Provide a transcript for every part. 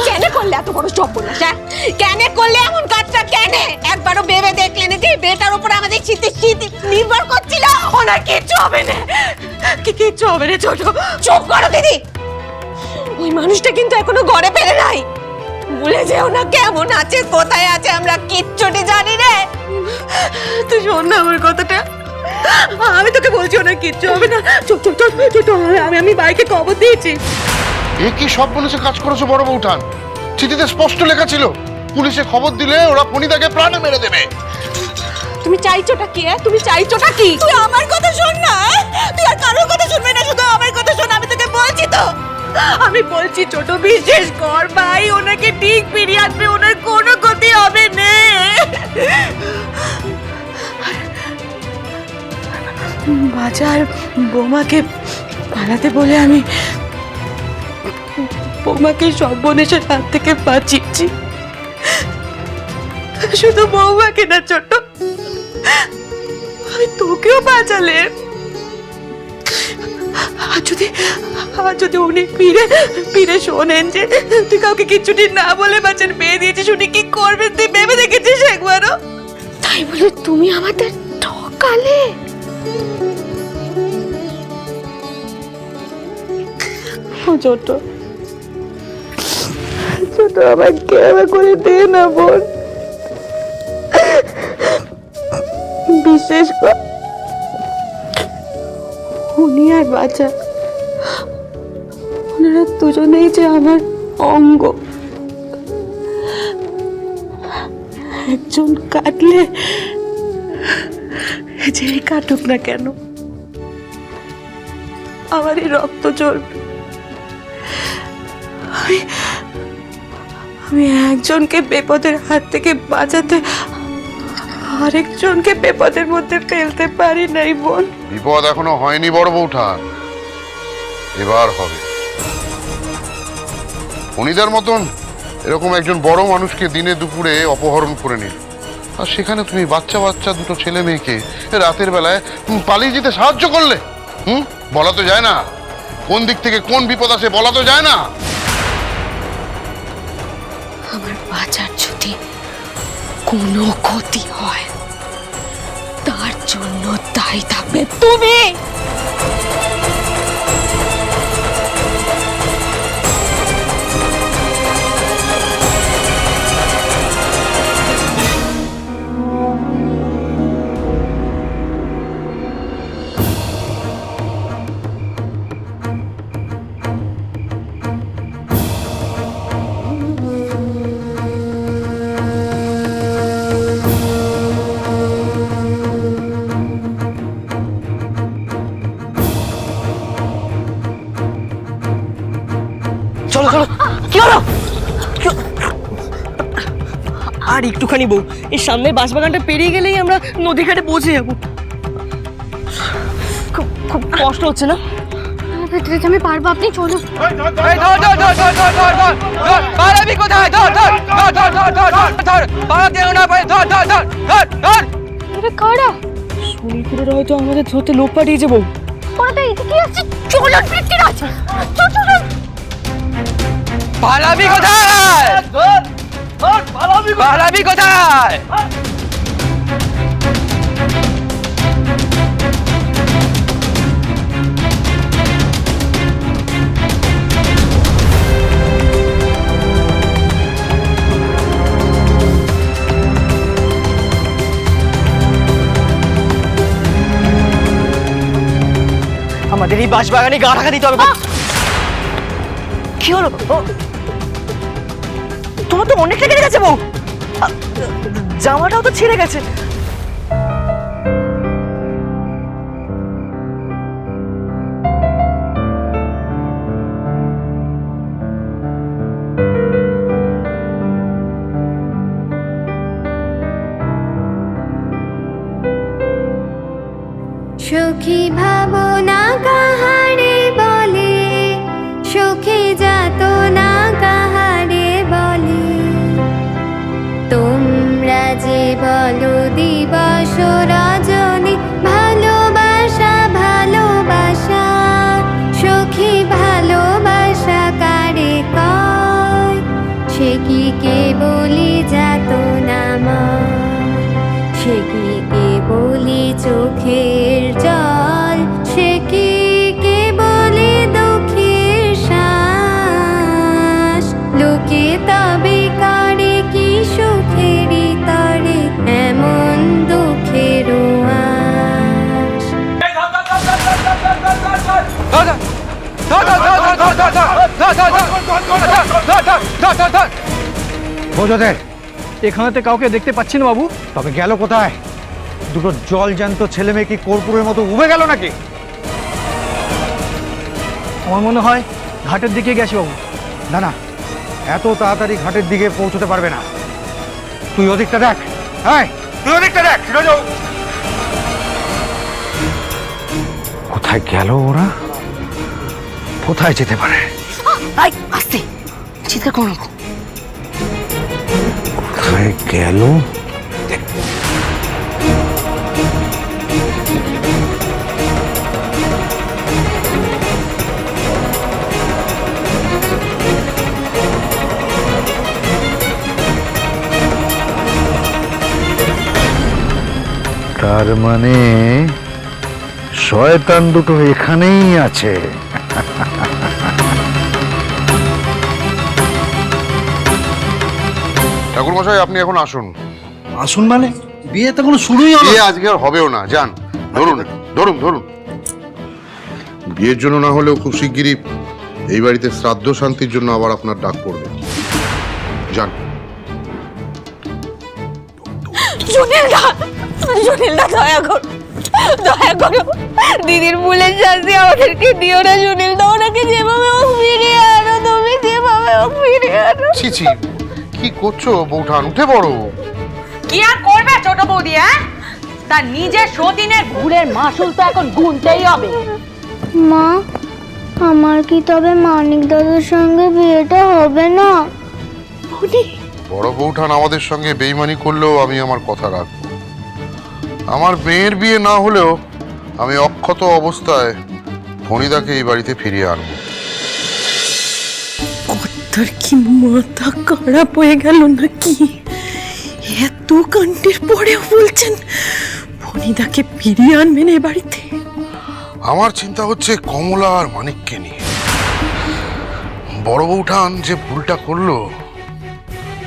কেন করলে এত বড় সর্বনাশ? কেন করলে এমন কাজটা? কেন একবারও ভেবে দেখলে না যে বেটার উপর আমাদের শীতে শীত নির্ভর করছিল? ওনার কিচ্ছু হবে না, কিচ্ছু হবে না। ছোট চুপ করো দিদি, ওই মানুষটা কিন্তু এখনো ঘরে ফেরে নাই। ভুলে যেও না কেমন আছে, কোথায় আছে, আমরা কিচ্ছুটি জানি রে। তুই শোন না আমার কথাটা, আমি তোকে বলছি ওনার কিচ্ছু হবে না। চুপ চুপ চুপ চুপ, আমি বাইকে খবর দিয়েছি। এ কি সব বলেছে কাজ করেছো বড় বউঠান? চিঠিতে স্পষ্ট লেখা ছিল পুলিশে খবর দিলে ওরা ফণিদাকে প্রাণে মেরে দেবে। তুমি চাইছোটা কি? তুমি চাইছোটা কি? তুই আমার কথা শোন না, তুই আর কারোর কথা শুনবি না, শুধু আমার কথা শোন। আমি তোকে বলছি তো, আমি বলছি ছোট, বিশেষ কর ভাই, ওনাকে ঠিক ফিরিয়ে আসবে, ওনার কোনো ক্ষতি হবে না। বাজার বোমাকে পালাতে বলে আমি বৌমাকে সর্বনেশের হাত থেকে বাঁচিয়েছি। শুধু বৌমাকে না ছোট, আমি তোকেও বাঁচালে। আর যদি উনি ফিরে শোনেন যে তুই কাউকে কিচ্ছুটি না বলে বাঁচার পেয়ে দিয়েছিস, উনি কি করবেন তুই ভেবে দেখেছিস একবারও? তাই বলে তুমি আমাদের ঠকালে। ছোট ছোট, আমার কেমন করে দে না বোন, বিশেষ করে উনি আর বাচ্চা, ওনারা দুজনেই যে আমার অঙ্গ। একজন কাটলে যেই কাটুক না কেন আমারই রক্ত চলবে। আমি একজনকে বিপদের হাত থেকে বাঁচাতে আরেকজনকে বিপদের মধ্যে ফেলতে পারি নাই বোন। বিপদ এখনো হয়নি বড় বউঠান, এবার হবে। ফণিদার মতন এরকম একজন বড় মানুষকে দিনে দুপুরে অপহরণ করে নিল, আর সেখানে তুমি বাচ্চা বাচ্চা দুটো ছেলে মেয়েকে রাতের বেলায় পালিয়ে যেতে সাহায্য করলে। বলা তো যায় না কোন দিক থেকে কোন বিপদ আসে, বলা তো যায় না। আমার বাচ্চার যদি কোনো ক্ষতি হয় তার জন্য দায়ী থাকবে তুমি। চলো চলো, কি হলো? আর একটুখানি বউ, এই সামনের বাঁশবাগানটা পেরিয়ে গেলেই আমরা নদী ঘাটে পৌঁছে যাবো। খুব খুব কষ্ট হচ্ছে না? আমি পারবো, আপনি চলুন। শনিপুরের হয়তো আমাদের ধরতে লোক পাঠিয়েছে বউ। ওরা তো এদিকে আসছে, চলুন পৃথ্বীরাজ, চলুন। পালাবি কোথায়? পালাবি কোথায়? আমাদের এই বাঁশবাগানে গা ঢাকা দিতে হবে। কি হলো? তোমার তো অনেক লেগে গেছে বউ, জামাটাও তো ছিঁড়ে গেছে। সখী ভাবনা কাহারে বলে, সখী যাত না কাহারে বলে, তোমরা যে বলো সে কি কেবলি যাতনা মা, সে কি কেবলি চোখের জল, সে কি কেবলি দুঃখের শ্বাস। লোকে তবে করে কি সুখেরই তরে এমন দুঃখের আশ। বোঝোদের এখানেতে কাউকে দেখতে পাচ্ছি না বাবু। তবে গেল কোথায়? দুটো জল জ্যান্ত ছেলে মেয়ে কি কর্পূরের মতো উবে গেল নাকি? আমার মনে হয় ঘাটের দিকে গেছি বাবু। না না, এত তাড়াতাড়ি ঘাটের দিকে পৌঁছতে পারবে না। তুই ওদিকটা দেখ। হ্যাঁ, তুই ওদিকটা দেখ। কোথায় গেল ওরা? কোথায় যেতে পারে? আই আস্তে চিৎকার করো না। কোথায় গেল? তার মানে শয়তান দুটো এখানেই আছে। ঠাকুরমশাই আপনি এখন আসুন। আসুন মানে? বিয়ে তো কোনো শুরুই হলো। বিয়ে আজকে আর হবেও না, যান। ধরুন ধরুন ধরুন। বিয়ের জন্য না হলেও খুব শিগগিরই এই বাড়িতে শ্রাদ্ধ শান্তির জন্য আবার আপনার ডাক পড়বে। যান। জুনিলদা, জুনিলদা দয়া করো, দয়া করো, দিদির ভুলের শাস্তি আমাদেরকে দিও না জুনিলদা। ওনাকে যেভাবে হোক ফিরিয়ে আনো, তুমি যেভাবে হোক ফিরিয়ে আনো। ছি ছি, কি করছো বৌঠান? উঠে পড়ো। কি আর করবে ছোট বৌদি? তার নিজের সতীনের ভুলের মাসুল তো এখন গুনতেই হবে। মা, আমার কি তবে মানিক দাদার সঙ্গে বিয়েটা হবে না? বড় বৌঠান আমাদের সঙ্গে বেইমানি করলেও আমি আমার কথা রাখবো। আমার মেয়ের বিয়ে না হলেও আমি অক্ষত অবস্থায় ফণিদাকে এই বাড়িতে ফিরিয়ে আনবো। কর্তার কি মাথা খারাপ হয়ে গেল নাকি? এত কাণ্ডের পরেও বলছেন ফণিদাকে ফিরিয়ে আনবেন এ বাড়িতে? আমার চিন্তা হচ্ছে কমলা আর মানিককে নিয়ে। বড় বৌঠান যে ভুলটা করলো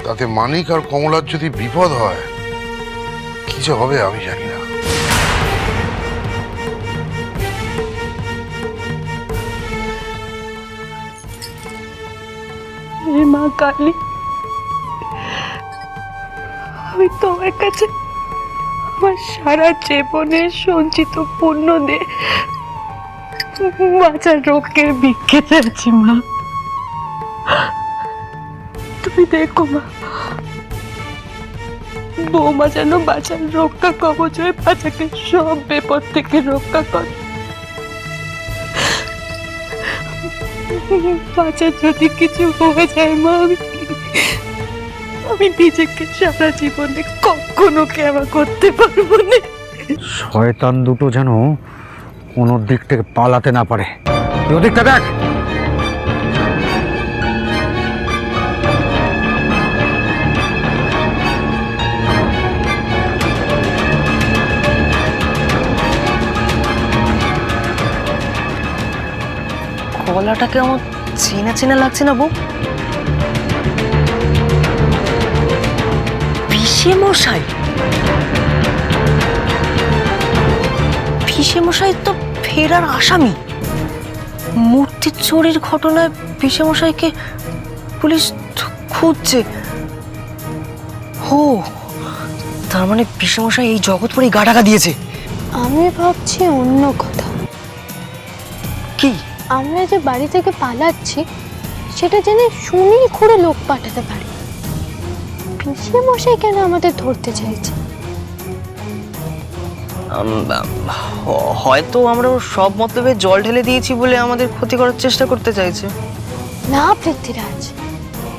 তাতে মানিক আর কমলার যদি বিপদ হয় কি যে হবে আমি জানি না। হে মা কালী, আমি তোমার কাছে আমার সারা জীবনের সঞ্চিত পুণ্য দিয়ে বাঁচার রোগের ভিক্ষে চাইছি মা। তুমি দেখো মা, বৌমা যেন বাঁচার রক্ষা কবচ হয়ে বাচ্চাকে সব বিপদ থেকে রক্ষা করে। বাচ্চার যদি কিছু হয়ে যায় মা, আমি নিজেকে সারা জীবনে কখনো ক্ষমা করতে পারবো না। শয়তান দুটো যেন কোনো দিক থেকে পালাতে না পারে। তুই ওদিকটা দেখ। গলাটাকে আমার চেনা চেনা লাগছে না বউ? পিসে মশাই, পিসে মশাই তো ফেরার আসামি। মূর্তি চুরির ঘটনায় পিসে মশাইকে পুলিশ খুঁজছে। ও, তার মানে পিসে মশাই এই জগৎপুরে গা ঢাকা দিয়েছে। আমি ভাবছি অন্য কথা। কি? আমরা যে বাড়ি থেকে পালাচ্ছি সেটা জেনে শুনেই করে লোক পাঠাতে পারি। পিসে মশাই কেন আমাদের ধরতে চাইছে? হয়তো আমরা ওর সব মতলবে জল ঢেলে দিয়েছি বলে আমাদের ক্ষতি করার চেষ্টা করতে চাইছে। না পৃথ্বীরাজ,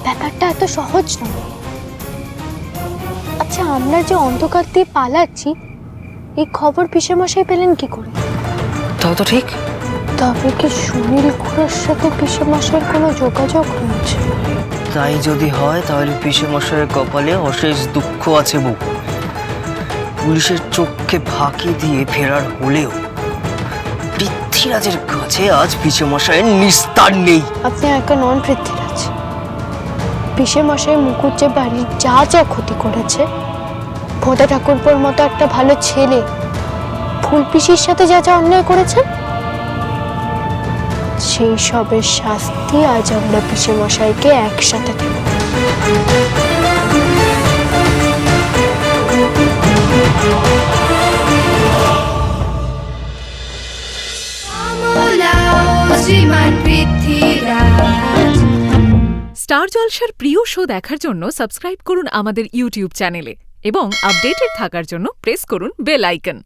ব্যাপারটা এত সহজ নয়। আচ্ছা, আমরা যে অন্ধকার দিয়ে পালাচ্ছি এই খবর পিসে মশাই পেলেন কি করে? তাও তো ঠিক। তবে কি সুনীল খুড়ার সাথে পিসে মশাইয়ের কোনো যোগাযোগ রয়েছে? তাই যদি হয় তাহলে পিসেমশাইয়ের কপালে অশেষ দুঃখ আছে বউ। পুলিশের চোখকে ফাঁকি দিয়ে ফেরার হলেও পৃথ্বীরাজের কাছে আজ পিসেমশাইয়ের নিস্তার নেই। আপনি একা নন পৃথ্বীরাজ, পিসেমশাই মুকুট যে বাড়ির যা যা ক্ষতি করেছে, ভোঁতা ঠাকুরপোর মতো একটা ভালো ছেলে ফুলপিসির সাথে যা যা অন্যায় করেছেন, সেই সবের শাস্তি আজ আমরা পিসেমশাইকে একসাথে দেব। স্টার জলসার প্রিয় শো দেখার জন্য সাবস্ক্রাইব করুন আমাদের ইউটিউব চ্যানেলে এবং আপডেটেড থাকার জন্য প্রেস করুন বেল আইকন।